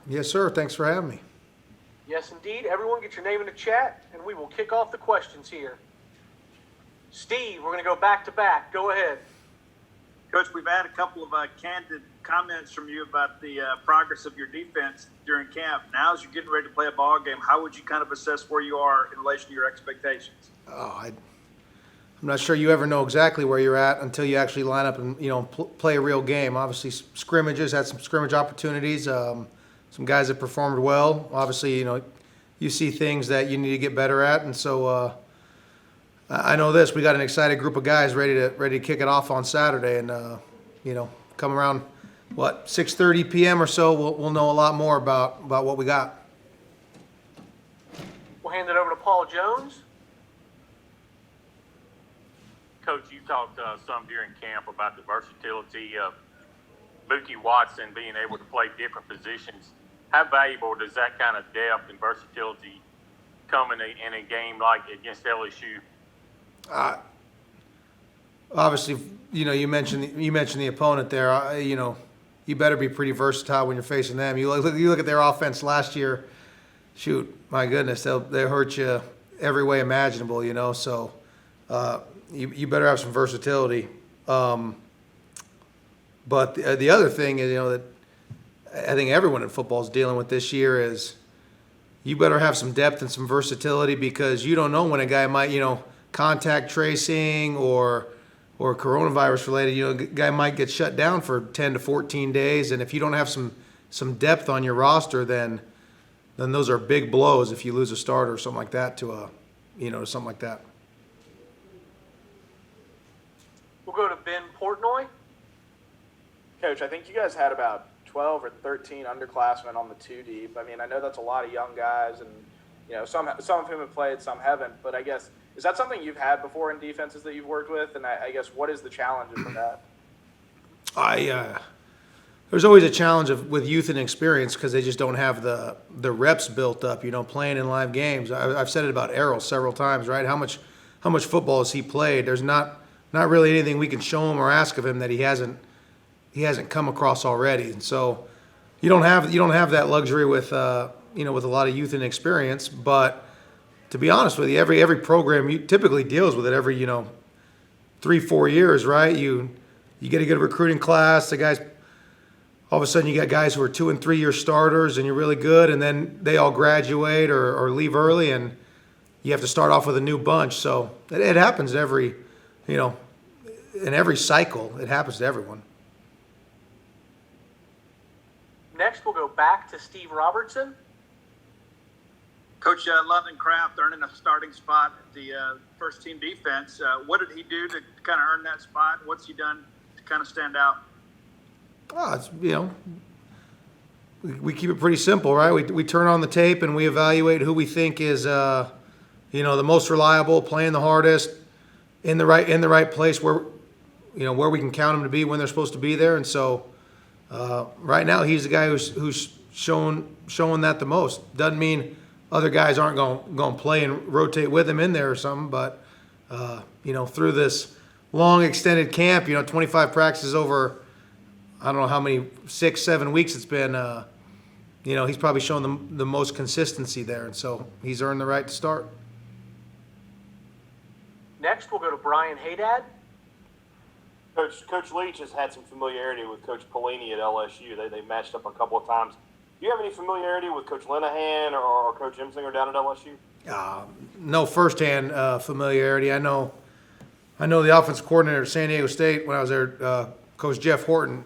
Yes, sir. Thanks for having me. Yes, indeed. Everyone get your name in the chat, and we will kick off the questions here. Steve, we're going to go back to back. Go ahead. Coach, we've had a couple of candid comments from you about the progress of your defense during camp. Now, as you're getting ready to play a ball game, how would you kind of assess where you are in relation to your expectations? I'm not sure you ever know exactly where you're at until you actually line up and play a real game. Obviously, scrimmages, had some scrimmage opportunities. Some guys that performed well. Obviously, you see things that you need to get better at, and so I know this. We got an excited group of guys ready to kick it off on Saturday, and come around 6:30 p.m. or so, we'll know a lot more about what we got. We'll hand it over to Paul Jones. Coach, you talked some during camp about the versatility of Mookie Watson being able to play different positions. How valuable does that kind of depth and versatility come in a game like against LSU? Obviously, you mentioned the opponent there. You better be pretty versatile when you're facing them. You look at their offense last year. Shoot, my goodness, they hurt you every way imaginable. So you better have some versatility. But the other thing is, that I think everyone in football is dealing with this year is you better have some depth and some versatility, because you don't know when a guy might, contact tracing or coronavirus related, a guy might get shut down for 10 to 14 days. And if you don't have some depth on your roster, then those are big blows if you lose a starter or something like that to something like that. We'll go to Ben Portnoy. Coach, I think you guys had about 12 or 13 underclassmen on the two deep. I mean, I know that's a lot of young guys, and some of whom have played, some haven't. But I guess, is that something you've had before in defenses that you've worked with? And I guess, what is the challenge for that? There's always a challenge with youth and experience, because they just don't have the reps built up. Playing in live games. I've said it about Errol several times, right? How much football has he played? There's not really anything we can show him or ask of him that he hasn't come across already. And so you don't have that luxury with with a lot of youth and experience. But to be honest with you, every program typically deals with it every 3-4 years, right? You get a good recruiting class. The guys, all of a sudden you got guys who are 2 and 3 year starters, and you're really good, and then they all graduate or leave early, and you have to start off with a new bunch. So it happens every in every cycle. It happens to everyone. Next, we'll go back to Steve Robertson. Coach, London Kraft earning a starting spot at the first team defense. What did he do to kind of earn that spot? What's he done to kind of stand out? It's, we keep it pretty simple, right? We turn on the tape and we evaluate who we think is the most reliable, playing the hardest, in the right place where where we can count them to be when they're supposed to be there. And so right now he's the guy who's showing that the most. Doesn't mean other guys aren't going to play and rotate with him in there or something, but through this long extended camp, 25 practices over I don't know how many, 6-7 weeks it's been, he's probably shown the most consistency there, and so he's earned the right to start. Next, we'll go to Brian Haydad. Coach Leach has had some familiarity with Coach Pelini at LSU. They matched up a couple of times. Do you have any familiarity with Coach Linehan or Coach Emsinger down at LSU? No firsthand familiarity. I know the offensive coordinator at San Diego State when I was there, Coach Jeff Horton.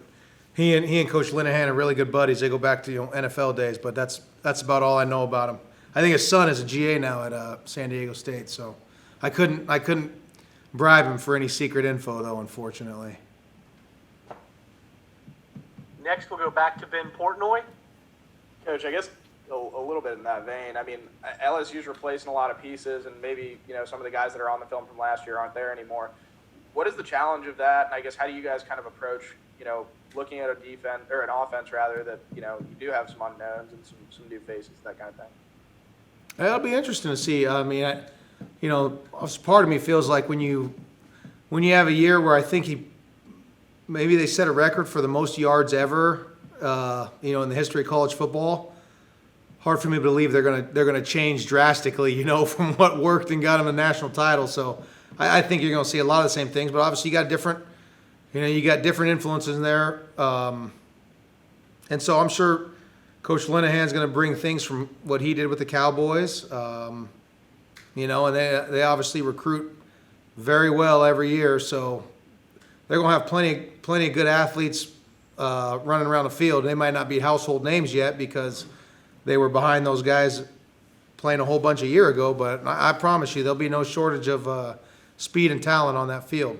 He and Coach Linehan are really good buddies. They go back to NFL days, but that's about all I know about him. I think his son is a GA now at San Diego State, so I couldn't bribe him for any secret info though, unfortunately. Next, we'll go back to Ben Portnoy. Coach, I guess a little bit in that vein. I mean, LSU's replacing a lot of pieces, and maybe some of the guys that are on the film from last year aren't there anymore. What is the challenge of that? And I guess how do you guys kind of approach looking at a defense or an offense rather that you do have some unknowns and some new faces, that kind of thing? It'll be interesting to see. I mean, part of me feels like when you have a year where I think maybe they set a record for the most yards ever in the history of college football. Hard for me to believe they're gonna change drastically, from what worked and got them a national title. So I think you're gonna see a lot of the same things, but obviously you got different influences in there, and so I'm sure Coach Linehan's gonna bring things from what he did with the Cowboys, and they obviously recruit very well every year, so they're gonna have plenty of good athletes running around the field. They might not be household names yet because they were behind those guys playing a whole bunch a year ago, but I promise you there'll be no shortage of speed and talent on that field.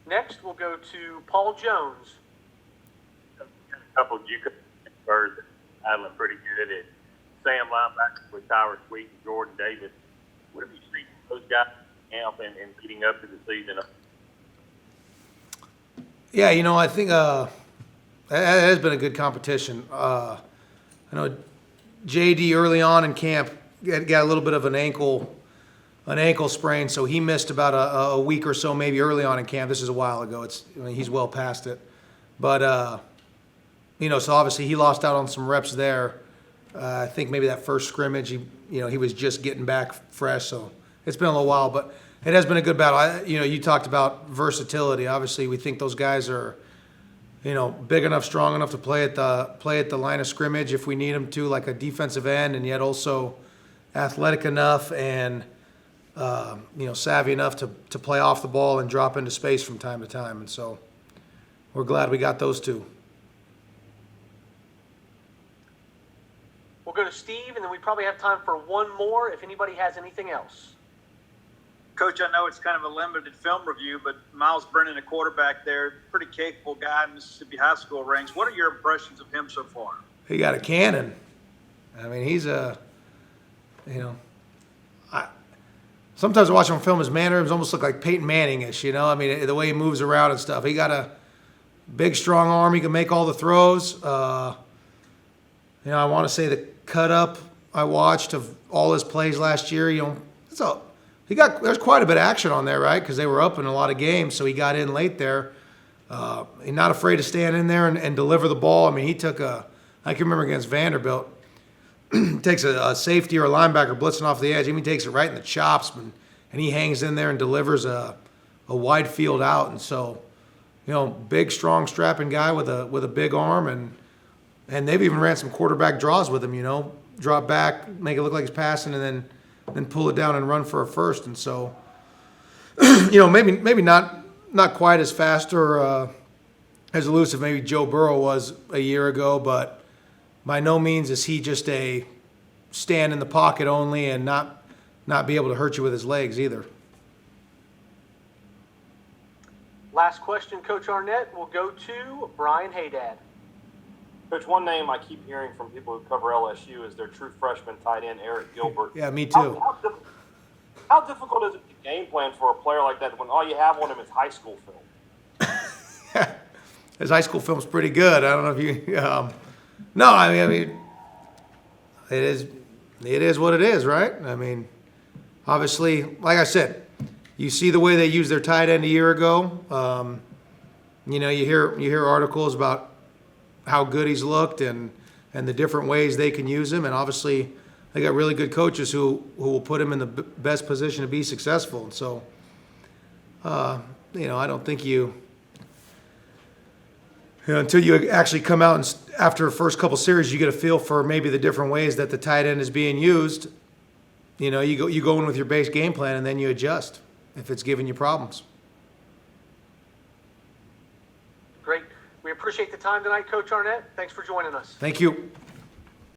Next, we'll go to Paul Jones. A couple of you birds idling pretty good at Sam linebacker with Tyler Sweet and Jordan Davis. What have you seen from those guys in camp and leading up to the season? Yeah, I think that has been a good competition. I know JD early on in camp got a little bit of an ankle sprain, so he missed about a week or so, maybe early on in camp. This is a while ago. He's well past it, but so obviously he lost out on some reps there. I think maybe that first scrimmage, he was just getting back fresh, so it's been a little while, but it has been a good battle. You talked about versatility. Obviously, we think those guys are, big enough, strong enough to play at the line of scrimmage if we need them to, like a defensive end, and yet also athletic enough and savvy enough to play off the ball and drop into space from time to time. And so we're glad we got those two. We'll go to Steve, and then we probably have time for one more if anybody has anything else. Coach, I know it's kind of a limited film review, but Miles Brennan, a quarterback there, pretty capable guy in Mississippi high school ranks. What are your impressions of him so far? He got a cannon. I mean, he's sometimes I watch him on film, his mannerisms almost look like Peyton Manning-ish, I mean, the way he moves around and stuff. He got a big, strong arm. He can make all the throws. I want to say the cut up I watched of all his plays last year, there's quite a bit of action on there, right? Because they were up in a lot of games, so he got in late there. He's not afraid to stand in there and deliver the ball. I mean, he took I can remember against Vanderbilt, takes a safety or a linebacker blitzing off the edge. He takes it right in the chops, and he hangs in there and delivers a wide field out. And so, big, strong, strapping guy with a big arm, and they've even ran some quarterback draws with him. Drop back, make it look like he's passing, and then pull it down and run for a first. And so, maybe not quite as fast or as elusive maybe Joe Burrow was a year ago, but by no means is he just a stand in the pocket only and not be able to hurt you with his legs either. Last question, Coach Arnett. We'll go to Brian Haydad. Coach, one name I keep hearing from people who cover LSU is their true freshman tight end, Eric Gilbert. Yeah, me too. How difficult is it to game plan for a player like that when all you have on him is high school film? His high school film's pretty good. I don't know if you no, I mean it is what it is, right? I mean, obviously, like I said, you see the way they used their tight end a year ago. You hear articles about how good he's looked and the different ways they can use him, and obviously they got really good coaches who will put him in the best position to be successful. And so, I don't think until you actually come out and after the first couple series, you get a feel for maybe the different ways that the tight end is being used. You go in with your base game plan and then you adjust if it's giving you problems. Great. We appreciate the time tonight, Coach Arnett. Thanks for joining us. Thank you.